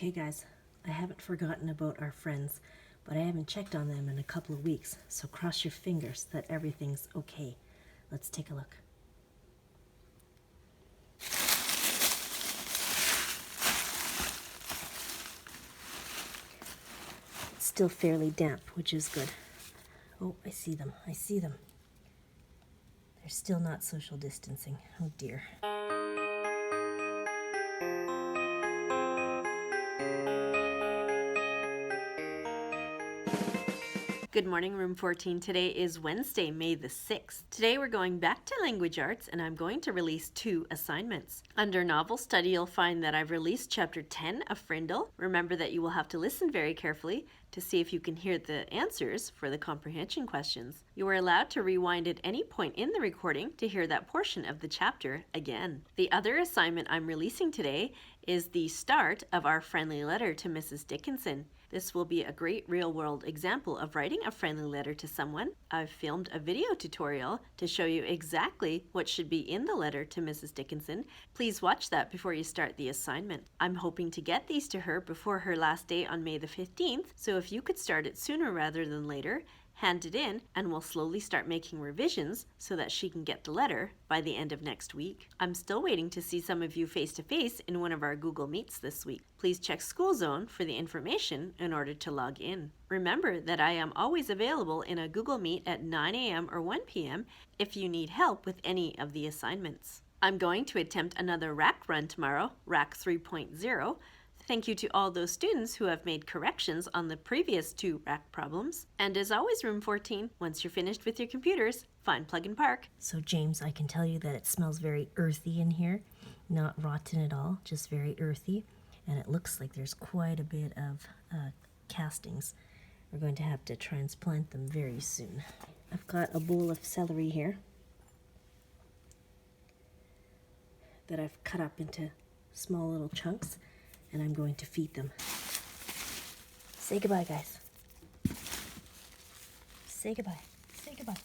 Okay guys, I haven't forgotten about our friends, but I haven't checked on them in a couple of weeks, so cross your fingers that everything's okay. Let's take a look. It's still fairly damp, which is good. Oh, I see them. They're still not social distancing. Oh dear. Good morning, room 14. Today is Wednesday, May the 6th. Today we're going back to language arts and I'm going to release 2 assignments. Under novel study, you'll find that I've released chapter 10 of Frindle. Remember that you will have to listen very carefully to see if you can hear the answers for the comprehension questions. You are allowed to rewind at any point in the recording to hear that portion of the chapter again. The other assignment I'm releasing today is the start of our friendly letter to Mrs. Dickinson. This will be a great real-world example of writing a friendly letter to someone. I've filmed a video tutorial to show you exactly what should be in the letter to Mrs. Dickinson. Please watch that before you start the assignment. I'm hoping to get these to her before her last day on May the 15th, so if you could start it sooner rather than later, hand it in and we'll slowly start making revisions so that she can get the letter by the end of next week. I'm still waiting to see some of you face-to-face in one of our Google Meets this week. Please check School Zone for the information in order to log in. Remember that I am always available in a Google Meet at 9 a.m. or 1 p.m. if you need help with any of the assignments. I'm going to attempt another rack run tomorrow, rack 3.0. Thank you to all those students who have made corrections on the previous 2 rack problems. And as always, room 14, once you're finished with your computers, find Plug and Park. So James, I can tell you that it smells very earthy in here. Not rotten at all, just very earthy. And it looks like there's quite a bit of castings. We're going to have to transplant them very soon. I've got a bowl of celery here that I've cut up into small little chunks. And I'm going to feed them. Say goodbye, guys. Say goodbye. Say goodbye.